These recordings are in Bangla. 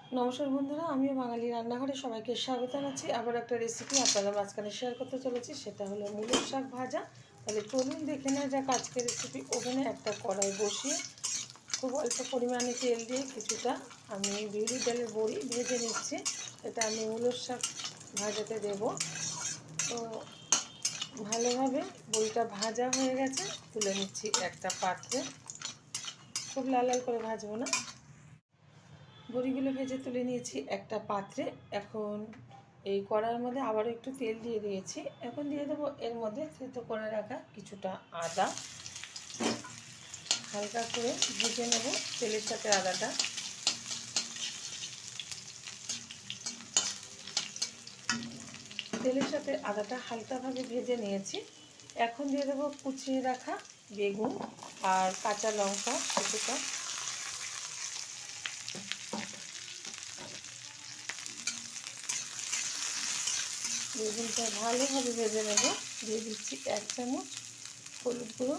নমস্কার বন্ধুরা, আমিও বাঙালি রান্নাঘরে সবাইকে স্বাগত জানাচ্ছি। আবার একটা রেসিপি আপনাদের মাঝখানে শেয়ার করতে চলেছি, সেটা হলো মূলোর শাক ভাজা। তাহলে চলুন দেখে নেওয়া যাক আজকের রেসিপি। ওভেনে একটা কড়াই বসিয়ে খুব অল্প পরিমাণে তেল দিয়ে কিছুটা আমি বিউলির ডালের বড়ি ভেজে নিচ্ছি। এটা আমি মূলোর শাক ভাজাতে দেব। তো ভালোভাবে বড়িটা ভাজা হয়ে গেছে, তুলে নিচ্ছি একটা পাত্রে। খুব লাল লাল করে ভাজবো না। বড়িগুলো ভেজে তুলে নিয়েছি একটা পাত্রে। এখন এই কড়াইয়ের মধ্যে আবারও একটু তেল দিয়ে দিয়েছি। এখন দিয়ে দেবো এর মধ্যে থেতো করে রাখা কিছুটা আদা। হালকা করে ভেজে নেব তেলের সাথে আদাটা। তেলের সাথে আদাটা হালকাভাবে ভেজে নিয়েছি। এখন দিয়ে দেবো কুচিয়ে রাখা বেগুন আর কাঁচা লঙ্কা কিছুটা। বেগুনটা ভালোভাবে ভেজে নেব। দিয়ে দিচ্ছি 1 চামচ হলুদ গুঁড়ো,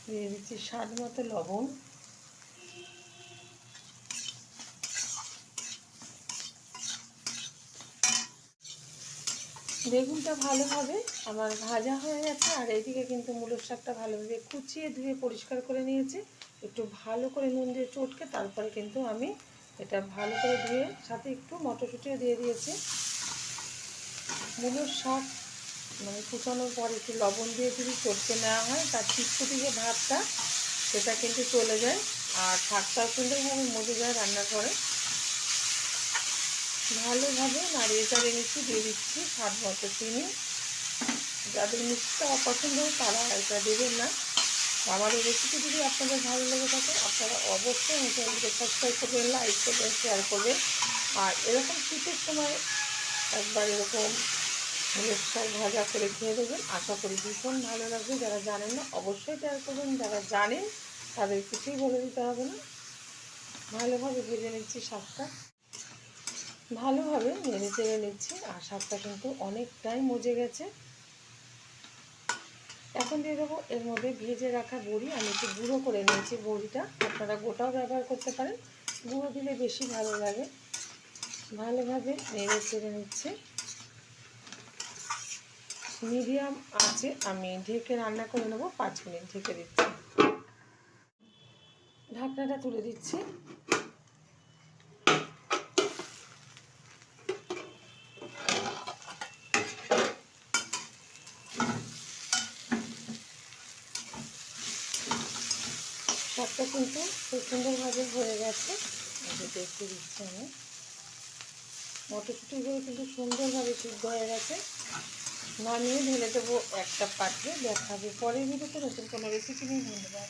দিয়ে দিচ্ছি স্বাদ মতো লবণ, বেগুনটা ভালোভাবে আমার ভাজা হয়ে গেছে। আর এইদিকে কিন্তু মূলোর শাকটা ভালোভাবে কুচিয়ে ধুয়ে পরিষ্কার করে নিয়েছি। একটু ভালো করে নুন দিয়ে চটকে তারপরে কিন্তু আমি এটা ভালো করে ধুয়ে সাথে একটু মটরশুঁটিও দিয়ে দিয়েছি। মূলোর শাক মানে কুচানোর পর একটু লবণ দিয়ে যদি চটকে নেওয়া হয়, তার চিটকুটি যে ভাবটা সেটা কিন্তু চলে যায়, আর শাকটাও সুন্দরভাবে মজে যায় রান্নার পরে। ভালোভাবে নাড়িয়ে চাড়িয়ে নিচ্ছি। দিয়ে দিচ্ছি স্বাদ মতো চিনি। যাদের মিষ্টিটা অপছন্দ তারা এটা দেবেন না। আমার এই রেসিপি যদি আপনাদের ভালো লেগে থাকে, আপনারা অবশ্যই আমার চ্যানেলকে সাবস্ক্রাইব করবেন, লাইক করবেন, শেয়ার করবেন। আর এরকম শীতের সময় একবার এরকম মূলোর শাক ভাজা করে খেয়ে দেবেন, আশা করি ভীষণ ভালো লাগবে। যারা জানেন না অবশ্যই ট্রাই করবেন, যারা জানেন তাদের কিছুই বলে দিতে হবে না। ভালোভাবে ভেজে নিচ্ছি শাকটা, ভালোভাবে নেড়ে চেড়ে নিচ্ছি। আর শাকটা কিন্তু অনেকটাই মজে গেছে। এখন দিয়ে দেবো এর মধ্যে ভেজে রাখা বড়ি। আমি একটু গুঁড়ো করে নিয়েছি বড়িটা, আপনারা গোটাও ব্যবহার করতে পারেন, গুঁড়ো দিলে বেশি ভালো লাগে। ভালোভাবে নেড়ে চেড়ে নিচ্ছে। মিডিয়াম আঁচে আমি ঢেকে রান্না করে নেবো। 5 মিনিট ঢেকে দিচ্ছি। ঢাকনাটা তুলে দিচ্ছি। শাকটা কিন্তু খুব সুন্দরভাবে হয়ে গেছে। দেখতে দিচ্ছি আমি, মটরশুঁটিগুলো কিন্তু সুন্দরভাবে সিদ্ধ হয়ে গেছে। নামিয়ে ঢেলে দেবো একটা পাত্রে। দেখা হবে পরের ভিডিওতে নতুন কোনো রেসিপি নিয়ে। ধন্যবাদ।